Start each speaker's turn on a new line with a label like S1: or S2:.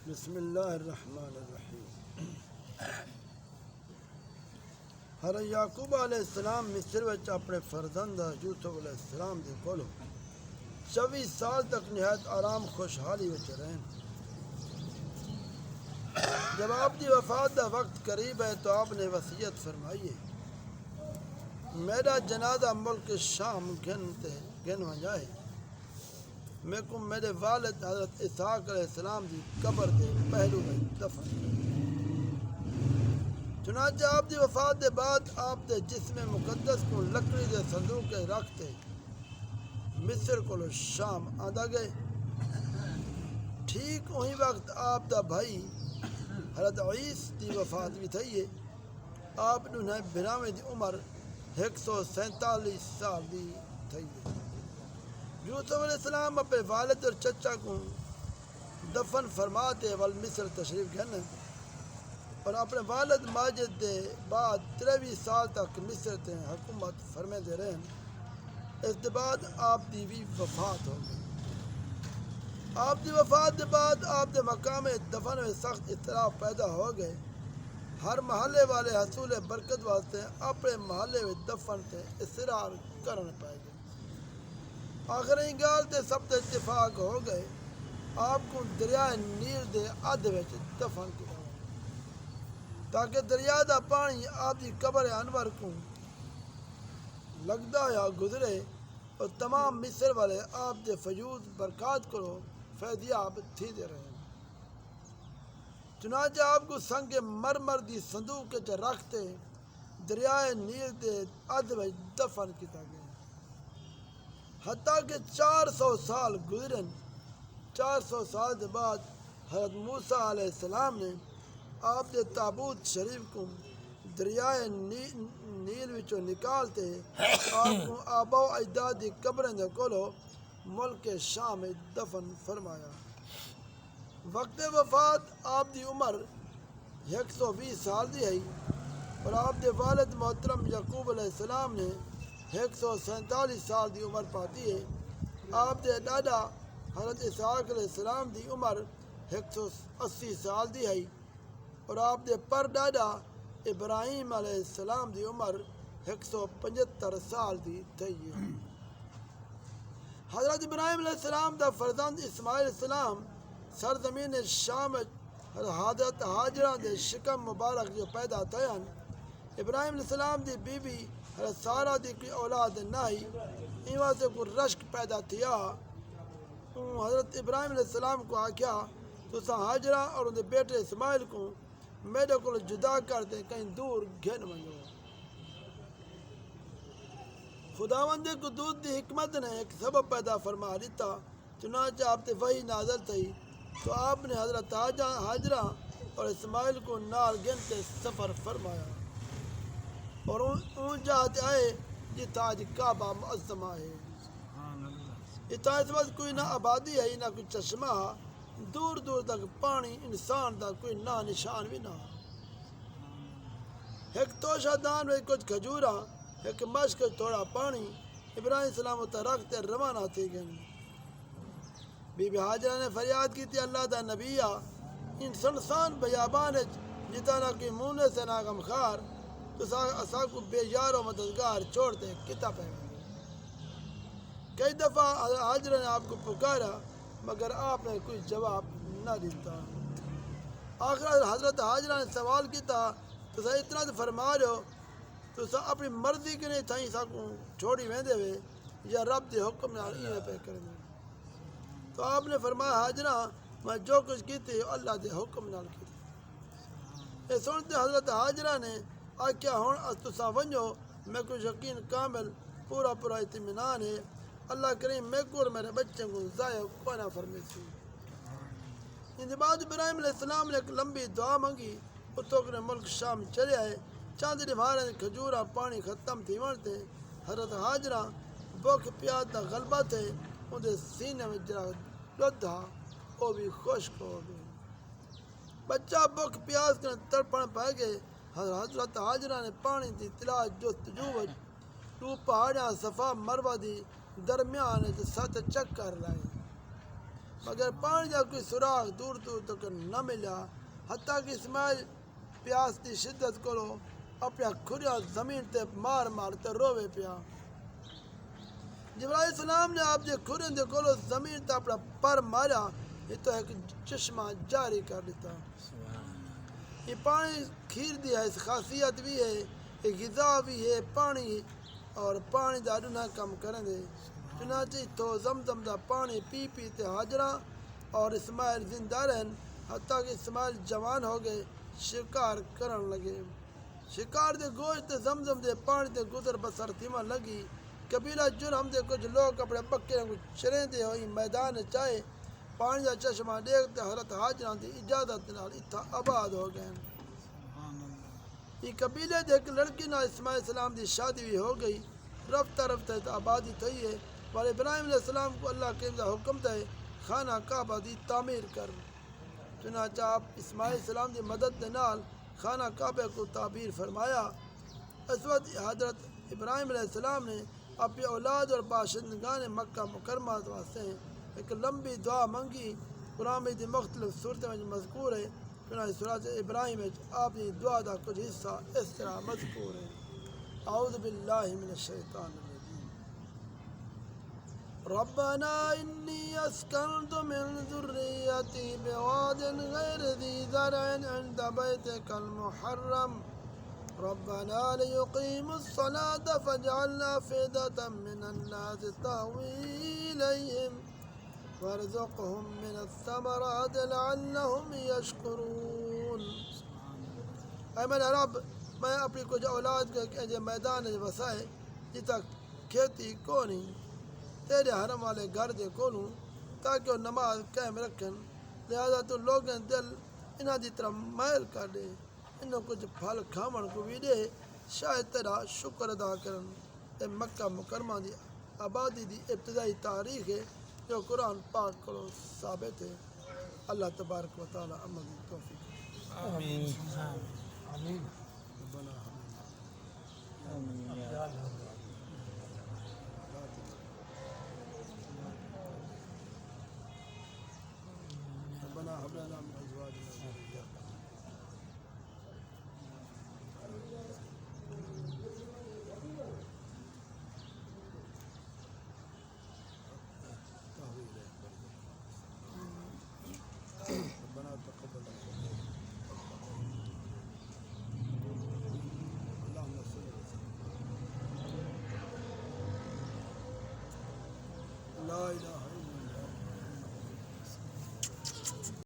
S1: بسم اللہ الرحمن الرحیم۔ حضرت یعقوب علیہ السلام مصر وچ اپنے فرزند یوسف علیہ السلام دے کولو 24 سال تک نہایت آرام خوشحالی وچ رہن۔ جب آپ کی وفات دا وقت قریب ہے تو آپ نے وصیت فرمائی ہے، میرا جنازہ ملک شام گن ونجائے، میں کو میرے والد حضرت اسحاق علیہ السلام دی قبر دے پہلو میں دفن کرے۔ چنانچہ آپ دی وفات دے بعد آپ دے جسم مقدس کو لکڑی دے صندوق کے رکھتے مصر کو شام آندا گئے۔ ٹھیک وہی وقت آپ دا بھائی حضرت عیس دی وفات بھی تھی ہے۔ آپ نے بناوے دی عمر 147 سال دی تھی ہے۔ یوسف علیہ السلام اپنے والد اور چچا کو دفن فرماتے ول مصر تشریف گئے اور اپنے والد ماجد دے بعد 23 سال تک مصر تے حکومت فرمے دے رہے۔ اس کے بعد آپ دی بھی وفات ہو گئی۔ آپ دی وفات کے بعد آپ دے مقام دفن میں سخت اضطراب پیدا ہو گئے۔ ہر محلے والے حصول برکت واسطے اپنے محلے میں دفن تے اصرار کرنے پائے گئے۔ آخر گال تے سب تے اتفاق ہو گئے، آپ کو دریائے نیل دے ادھ وچ دفن کیا تاکہ دریا دا پانی آپ دی قبر انور کو لگدا یا گزرے اور تمام مصر والے آپ دے فیوض برکات کرو فیضیاب تھی دے رہے۔ چنانچہ آپ کو سنگ مرمر دی صندوق وچ رکھتے دریائے نیل دے ادھ وچ دفن کیا گیا، حتیٰ کہ 400 سال گزرن۔ 400 سال کے بعد حضرت موسیٰ علیہ السلام نے آپ کے تابوت شریف کو دریائے نیل وچوں نکالتے آپ کو آبا و اجداد دی قبریں دے کولو ملک شام دفن فرمایا۔ وقت وفات آپ دی عمر 120 سال دی ہے اور آپ دے والد محترم یعقوب علیہ السلام نے 147 سال دی عمر پاتی ہے۔ آپ دے ڈاڈا حضرت اسحاق علیہ السلام دی عمر 180 سال دی ہے اور آپ دے پر ڈاڈا ابراہیم علیہ السلام دی عمر 175 سال دی تھی ہے۔ حضرت ابراہیم علیہ السلام دا فرزند اسماعیل علیہ السلام سرزمین شام حضرت ہاجرہ دے شکم مبارک جو پیدا تھیان۔ ابراہیم علیہ السلام دی بی بی حضرت سارہ دی کوئی اولاد نہیں، ایوہ سے کوئی رشک پیدا تھیا۔ حضرت ابراہیم علیہ السلام کو آکھیا تو ہاجرہ اور ان دے بیٹے اسماعیل کو میرے کو جدا کر دیں، کہیں دور گھن منجو۔ خداوند قدوس دی حکمت نے ایک سبب پیدا فرما لیتا، چنانچہ آپ تے وحی نازل تھی تو آپ نے حضرت ہاجرہ اور اسماعیل کو نال گھنتے سفر فرمایا اور اون جہاں آئے جتا آج کعبہ معظمہ ہے۔ اتنا اس وقت کوئی نہ آبادی ہے نہ کوئی چشمہ، دور دور تک پانی انسان دا کوئی نہ نشان بھی نہ۔ ایک توشہ دان میں کچھ کھجورا، ایک مشک تھوڑا پانی ابراہیم السلام اتر رکھتے روانہ تھی گئے۔ بی بی ہاجرہ نے فریاد کی تھی، اللہ دا نبیہ ان سنسان بیابان جتا نہ کوئی مونے سے نہ غمخار تو اسا کو بے یار و مددگار چھوڑتے کتا پہ۔ کئی دفعہ حاجرہ نے آپ کو پکارا مگر آپ نے کوئی جواب نہ دیتا۔ آخر حضرت حاجرہ نے سوال کیتا تو سا اتنا تو فرما رہے ہو تو سا اپنی مرضی کے نہیں تھائیں سا کو چھوڑی ویندے ہوئے یا رب دے حکم نال ایویں پہ کر دیں۔ تو آپ نے فرمایا حاجرہ میں جو کچھ کیتے اللہ دے حکم نال کیتے۔ یہ سنتے حضرت حاجرہ نے آکھیا ہون تسا ونجو، میں کو یقین کامل پورا اطمینان ہے، اللہ کریم میں کو اور میرے بچے کو ضائع کوئی نہ فرمے سی۔ ان بعد ابراہیم علیہ السلام نے ایک لمبی دعا مانگی اور تو اپنے ملک شام چلے آئے۔ چاند دمارے کھجورا پانی ختم تھی ورتے حضرت ہاجرہ بھوک پیاس دا غلبہ تھے ان دے سینے میں جرا دودھا وہ بھی خشک ہو گئے۔ بچہ بھوک پیاس کے تڑپن پائے گئے۔ حضرت ہاجرہ نے پانی دی تلاش جستجو تو پہاڑیاں صفا مروہ دی درمیان 7 چکر لائے۔ مگر پانی کا کوئی سراغ دور دور تک نہ ملا، حتیٰ کہ اسماعیل پیاس کی شدت کو اپنے کھریا زمین تے مار مار تے روے پیا۔ جبرائیل السلام نے آپ کے کھرین دے کولو زمین تے اپنا پر مارا، یہ تو ایک چشمہ جاری کر دیتا۔ یہ پانی کھیر دی ہے، اس خاصیت بھی ہے، یہ غذا بھی ہے پانی، اور پانی دا ڈھنا کم کریں دے۔ چنانچہ تو زمزم دا پانی پی پی تے حاجرہ اور اسماعیل زندہ رہن، حتیٰ کہ اسماعیل جوان ہو گئے، شکار کرن لگے۔ شکار دے گوشت تے زمزم دے پانی تے گزر بسر تھیما لگی۔ قبیلہ جرہم دے کچھ لوگ اپنے بکرے کو چریں دے ہوئی میدان چائے پانی دا چشمہ دیکھتے حضرت حاجرہ دی اجازت نال اتھا آباد ہو گئے۔ یہ قبیلے دے ایک لڑکی نال اسماعیل السلام دی شادی بھی ہو گئی، رفتہ رفتہ آبادی تھی ہے، پر ابراہیم علیہ السلام کو اللہ کے حکم دے خانہ کعبہ دی تعمیر کر۔ چنانچہ آپ اسماعیل السلام دی مدد دے نال خانہ کعبہ کو تعبیر فرمایا۔ اس وقت حضرت ابراہیم علیہ السلام نے اپنی اولاد اور باشندگان مکہ مکرمہ واسطے ایک لمبی دعا منگی۔ قرآن میں دی مختلف صورتوں میں مذکور ہے، چنانچہ سورۃ ابراہیم میں آپ کی دعا دا کچھ حصہ اس طرح مذکور ہے۔ اعوذ باللہ من الشیطان الرجیم۔ ربنا انی اسکنت من ذریتی بواد غیر ذی زرع عند بیتک المحرم ربنا لیقیموا الصلاة فاجعل افئدة من الناس تهوی الیہم وارزقهم من الثمرات لعلهم یشکرون۔ اے میرے رب، میں اپنی کچھ اولاد کے میدان وسائے جتا کھیتی کو نہیں تیرے حرم والے گھر دے کولوں تاکہ وہ نماز قائم رکھن، لہذا تو لوگیں دل انہاں دی طرف مائل کر دے، انہوں کچھ پھل کھاون کو بھی دے، شاید تیرا شکر ادا کرن۔ اے مکہ مکرمہ دی آبادی دی ابتدائی تاریخ ہے جو قرآن پاک کو ثابت ہے۔ اللہ تبارک و تعالی عمل کی توفیق۔
S2: آمین
S3: آمین
S1: ربنا
S2: آمین یا رب۔
S1: ربنا هب لنا من ازواجنا وذرياتنا